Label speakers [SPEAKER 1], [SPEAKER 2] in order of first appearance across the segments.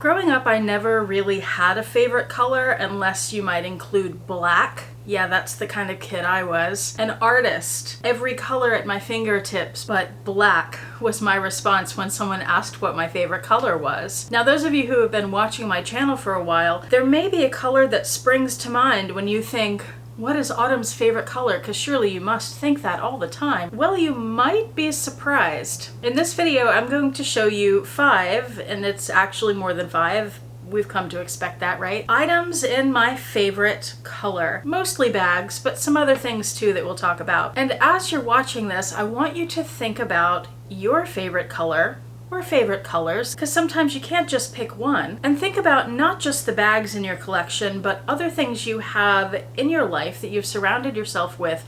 [SPEAKER 1] Growing up, I never really had a favorite color unless you might include black. Yeah, that's the kind of kid I was. An artist. Every color at my fingertips, but black was my response when someone asked what my favorite color was. Now, those of you who have been watching my channel for a while, there may be a color that springs to mind when you think, what is Autumn's favorite color? Because surely you must think that all the time. Well, you might be surprised. In this video, I'm going to show you 5, and it's actually more than 5. We've come to expect that, right? Items in my favorite color. Mostly bags, but some other things too that we'll talk about. And as you're watching this, I want you to think about your favorite color or favorite colors, because sometimes you can't just pick one. And think about not just the bags in your collection, but other things you have in your life that you've surrounded yourself with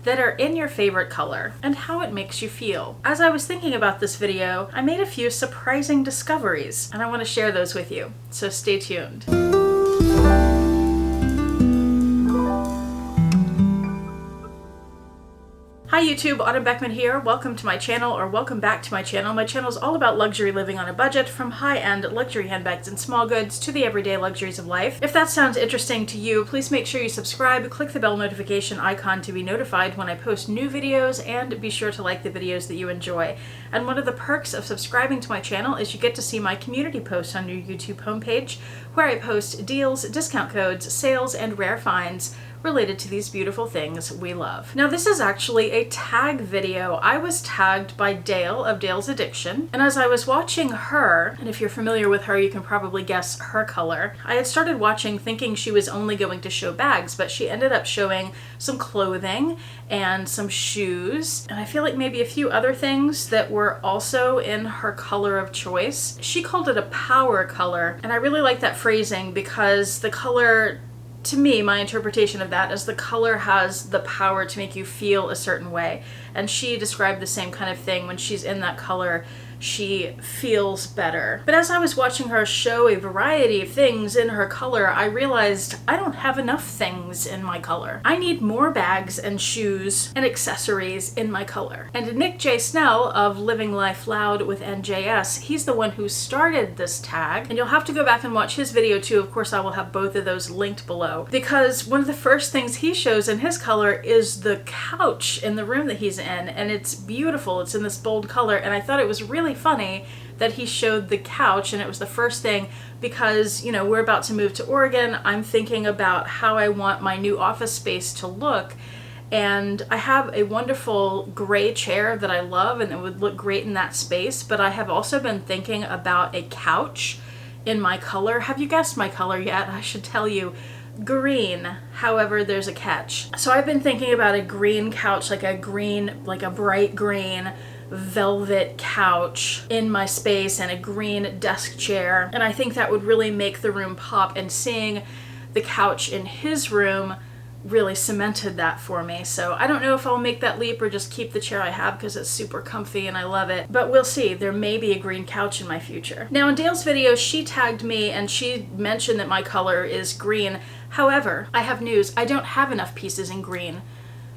[SPEAKER 1] that are in your favorite color and how it makes you feel. As I was thinking about this video, I made a few surprising discoveries and I want to share those with you, so stay tuned. Hi YouTube, Autumn Beckman here. Welcome to my channel, or welcome back to my channel. My channel is all about luxury living on a budget, from high-end luxury handbags and small goods to the everyday luxuries of life. If that sounds interesting to you, please make sure you subscribe, click the bell notification icon to be notified when I post new videos, and be sure to like the videos that you enjoy. And one of the perks of subscribing to my channel is you get to see my community posts on your YouTube homepage, where I post deals, discount codes, sales, and rare finds related to these beautiful things we love. Now, this is actually a tag video. I was tagged by Dale of Dale's Addiction, and as I was watching her, and if you're familiar with her, you can probably guess her color, I had started watching thinking she was only going to show bags, but she ended up showing some clothing and some shoes, and I feel like maybe a few other things that were also in her color of choice. She called it a power color, and I really like that phrasing because the color, to me, my interpretation of that is the color has the power to make you feel a certain way. And she described the same kind of thing. When she's in that color, she feels better. But as I was watching her show a variety of things in her color, I realized I don't have enough things in my color. I need more bags and shoes and accessories in my color. And Nick J. Snell of Living Life Loud with NJS, he's the one who started this tag. And you'll have to go back and watch his video too. Of course, I will have both of those linked below. Because one of the first things he shows in his color is the couch in the room that he's in. And it's beautiful. It's in this bold color. And I thought it was really funny that he showed the couch, and it was the first thing because, you know, we're about to move to Oregon. I'm thinking about how I want my new office space to look, and I have a wonderful gray chair that I love and it would look great in that space, but I have also been thinking about a couch in my color. Have you guessed my color yet? I should tell you. Green. However, there's a catch. So I've been thinking about a green couch, like a bright green velvet couch in my space, and a green desk chair, and I think that would really make the room pop, and seeing the couch in his room really cemented that for me. So I don't know if I'll make that leap or just keep the chair I have because it's super comfy and I love it, but we'll see. There may be a green couch in my future. Now, in Dale's video, she tagged me and she mentioned that my color is green. However, I have news. I don't have enough pieces in green.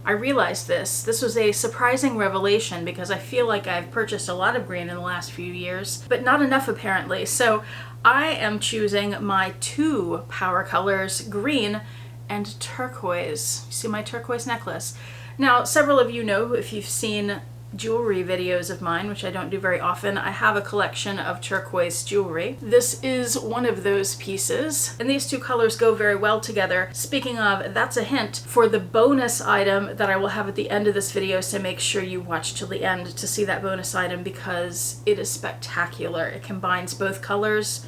[SPEAKER 1] I realized this. This was a surprising revelation because I feel like I've purchased a lot of green in the last few years, but not enough apparently. So I am choosing my 2 power colors, green and turquoise. You see my turquoise necklace? Now, several of you know, if you've seen jewelry videos of mine, which I don't do very often, I have a collection of turquoise jewelry. This is one of those pieces, and these 2 colors go very well together. Speaking of, that's a hint for the bonus item that I will have at the end of this video, so make sure you watch till the end to see that bonus item because it is spectacular. It combines both colors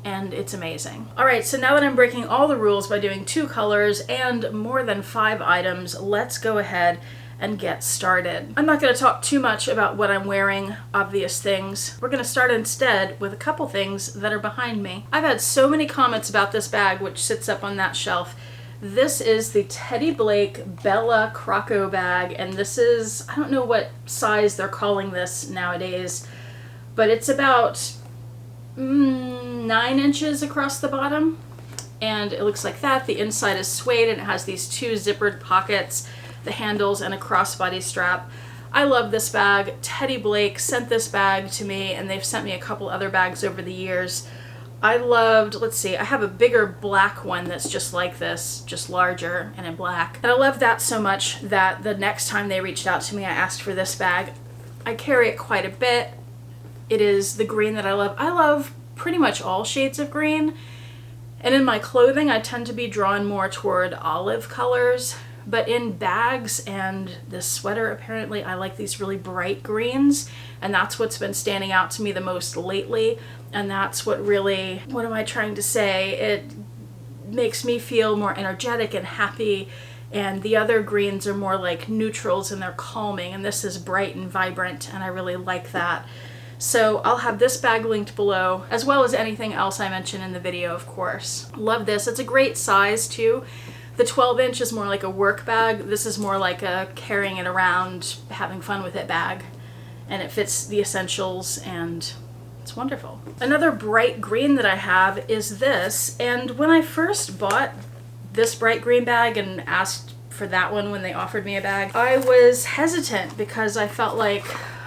[SPEAKER 1] and it's amazing. Alright, so now that I'm breaking all the rules by doing 2 colors and more than 5 items, let's go ahead and get started. I'm not going to talk too much about what I'm wearing, obvious things. We're going to start instead with a couple things that are behind me. I've had so many comments about this bag, which sits up on that shelf. This is the Teddy Blake Bella Croco bag, and this is, I don't know what size they're calling this nowadays, but it's about 9 inches across the bottom, and it looks like that. The inside is suede and it has these 2 zippered pockets, the handles, and a crossbody strap. I love this bag. Teddy Blake sent this bag to me, and they've sent me a couple other bags over the years. I loved, let's see, I have a bigger black one that's just like this, just larger and in black. And I love that so much that the next time they reached out to me, I asked for this bag. I carry it quite a bit. It is the green that I love. I love pretty much all shades of green. And in my clothing, I tend to be drawn more toward olive colors. But in bags and this sweater, apparently, I like these really bright greens. And that's what's been standing out to me the most lately. And that's what really, what am I trying to say? It makes me feel more energetic and happy. And the other greens are more like neutrals and they're calming. And this is bright and vibrant, and I really like that. So I'll have this bag linked below, as well as anything else I mention in the video, of course. Love this. It's a great size too. The 12-inch is more like a work bag. This is more like a carrying it around, having fun with it bag. And it fits the essentials, and it's wonderful. Another bright green that I have is this. And when I first bought this bright green bag and asked for that one when they offered me a bag, I was hesitant because I felt like,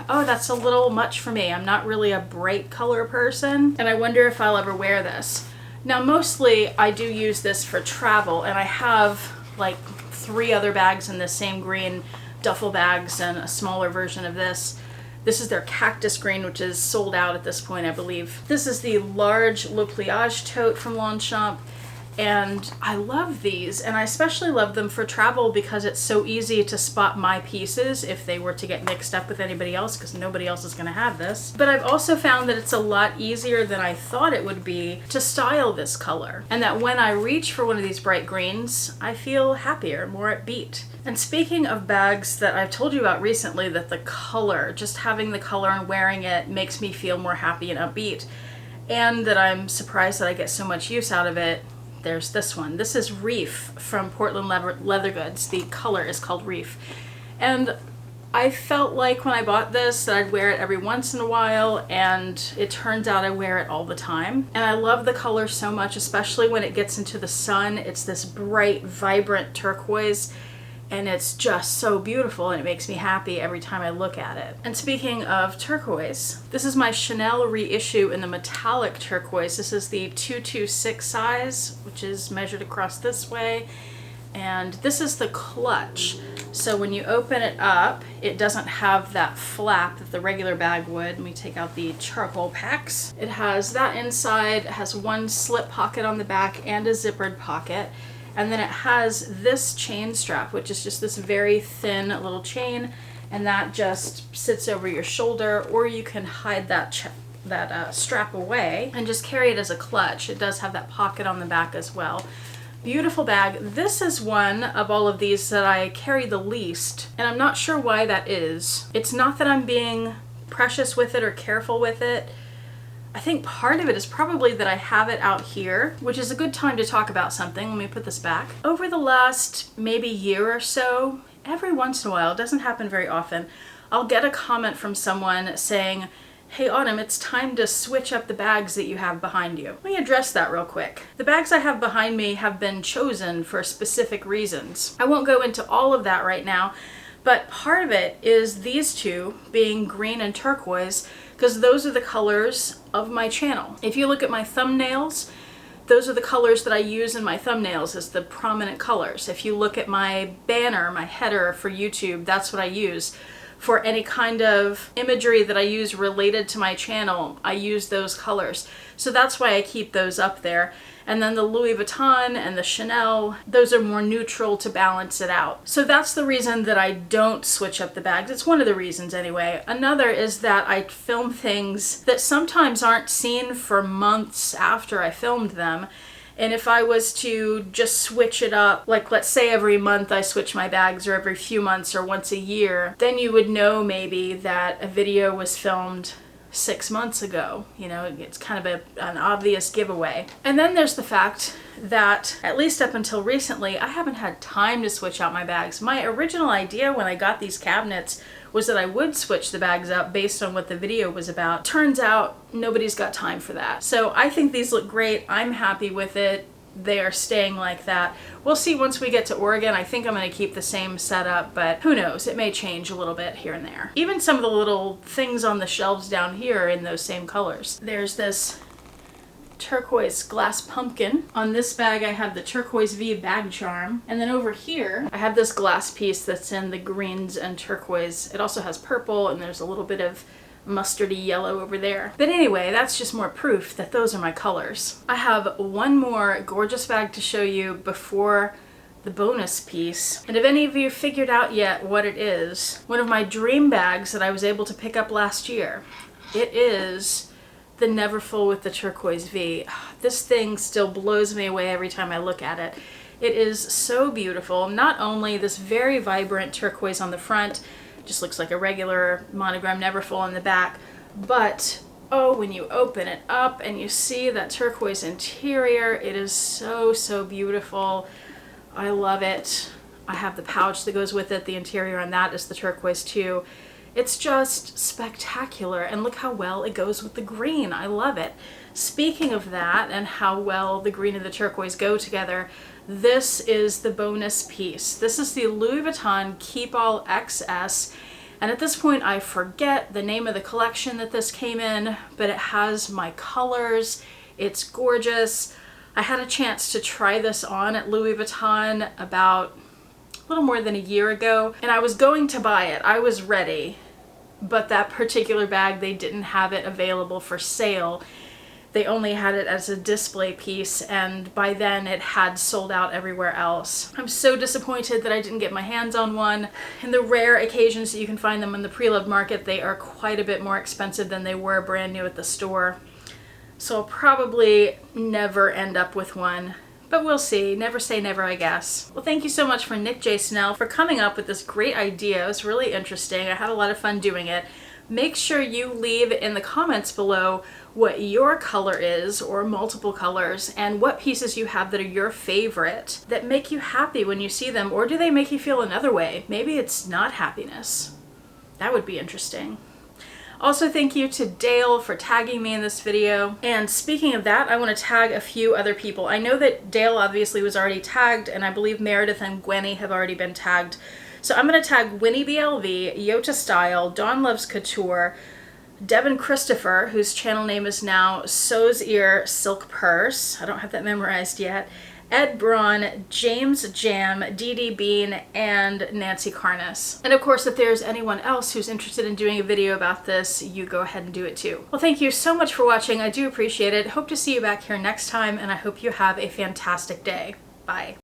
[SPEAKER 1] oh, that's a little much for me. I'm not really a bright color person, and I wonder if I'll ever wear this. Now, mostly I do use this for travel, and I have like 3 other bags in the same green, duffel bags, and a smaller version of this. This is their cactus green, which is sold out at this point, I believe. This is the large Le Pliage tote from Longchamp. And I love these, and I especially love them for travel because it's so easy to spot my pieces if they were to get mixed up with anybody else, because nobody else is going to have this. But I've also found that it's a lot easier than I thought it would be to style this color, and that when I reach for one of these bright greens, I feel happier, more upbeat. And speaking of bags that I've told you about recently, that the color, just having the color and wearing it makes me feel more happy and upbeat, and that I'm surprised that I get so much use out of it. There's this one. This is Reef from Portland Leather Goods. The color is called Reef. And I felt like when I bought this that I'd wear it every once in a while, and it turns out I wear it all the time. And I love the color so much, especially when it gets into the sun. It's this bright, vibrant turquoise, and it's just so beautiful, and it makes me happy every time I look at it. And speaking of turquoise, this is my Chanel reissue in the metallic turquoise. This is the 226 size, which is measured across this way. And this is the clutch. So when you open it up, it doesn't have that flap that the regular bag would. Let me take out the charcoal packs. It has that inside. It has one slip pocket on the back and a zippered pocket. And then it has this chain strap, which is just this very thin little chain, and that just sits over your shoulder, or you can hide that strap away and just carry it as a clutch. It does have that pocket on the back as well. Beautiful bag. This is one of all of these that I carry the least, and I'm not sure why that is. It's not that I'm being precious with it or careful with it. I think part of it is probably that I have it out here, which is a good time to talk about something. Let me put this back. Over the last maybe year or so, every once in a while, it doesn't happen very often, I'll get a comment from someone saying, "Hey Autumn, it's time to switch up the bags that you have behind you." Let me address that real quick. The bags I have behind me have been chosen for specific reasons. I won't go into all of that right now, but part of it is these two being green and turquoise, because those are the colors of my channel. If you look at my thumbnails, those are the colors that I use in my thumbnails as the prominent colors. If you look at my banner, my header for YouTube, that's what I use. For any kind of imagery that I use related to my channel, I use those colors. So that's why I keep those up there. And then the Louis Vuitton and the Chanel, those are more neutral to balance it out. So that's the reason that I don't switch up the bags. It's one of the reasons anyway. Another is that I film things that sometimes aren't seen for months after I filmed them. And if I was to just switch it up, like let's say every month I switch my bags, or every few months, or once a year, then you would know maybe that a video was filmed 6 months ago. You know, it's kind of an obvious giveaway. And then there's the fact that, at least up until recently, I haven't had time to switch out my bags. My original idea when I got these cabinets was that I would switch the bags up based on what the video was about. Turns out nobody's got time for that. So I think these look great. I'm happy with it. They are staying like that. We'll see once we get to Oregon. I think I'm going to keep the same setup, but who knows? It may change a little bit here and there. Even some of the little things on the shelves down here are in those same colors. There's this turquoise glass pumpkin. On this bag I have the turquoise V bag charm. And then over here I have this glass piece that's in the greens and turquoise. It also has purple and there's a little bit of mustardy yellow over there. But anyway, that's just more proof that those are my colors. I have one more gorgeous bag to show you before the bonus piece. And if any of you figured out yet what it is, one of my dream bags that I was able to pick up last year, it is the Neverfull with the turquoise V. This thing still blows me away every time I look at it. It is so beautiful. Not only this very vibrant turquoise on the front, just looks like a regular monogram Neverfull in the back, but oh, when you open it up and you see that turquoise interior, it is so, so beautiful. I love it. I have the pouch that goes with it. The interior on that is the turquoise too. It's just spectacular, and look how well it goes with the green. I love it. Speaking of that and how well the green and the turquoise go together, this is the bonus piece. This is the Louis Vuitton Keep All XS, and at this point I forget the name of the collection that this came in, but it has my colors. It's gorgeous. I had a chance to try this on at Louis Vuitton about a little more than a year ago, and I was going to buy it. I was ready, but that particular bag, they didn't have it available for sale. They only had it as a display piece, and by then it had sold out everywhere else. I'm so disappointed that I didn't get my hands on one. In the rare occasions that you can find them in the pre-loved market, they are quite a bit more expensive than they were brand new at the store. So I'll probably never end up with one, but we'll see. Never say never, I guess. Well, thank you so much for Nick J. Snell for coming up with this great idea. It was really interesting. I had a lot of fun doing it. Make sure you leave in the comments below what your color is, or multiple colors, and what pieces you have that are your favorite that make you happy when you see them, or do they make you feel another way? Maybe it's not happiness. That would be interesting. Also, thank you to Dale for tagging me in this video. And speaking of that, I want to tag a few other people. I know that Dale obviously was already tagged, and I believe Meredith and Gwenny have already been tagged. So I'm going to tag Winnie BLV, Yota Style, Dawn Loves Couture, Devin Christopher, whose channel name is now So's Ear Silk Purse. I don't have that memorized yet. Ed Braun, James Jam, Dee Dee Bean, and Nancy Carness. And of course, if there's anyone else who's interested in doing a video about this, you go ahead and do it too. Well, thank you so much for watching. I do appreciate it. Hope to see you back here next time, and I hope you have a fantastic day. Bye.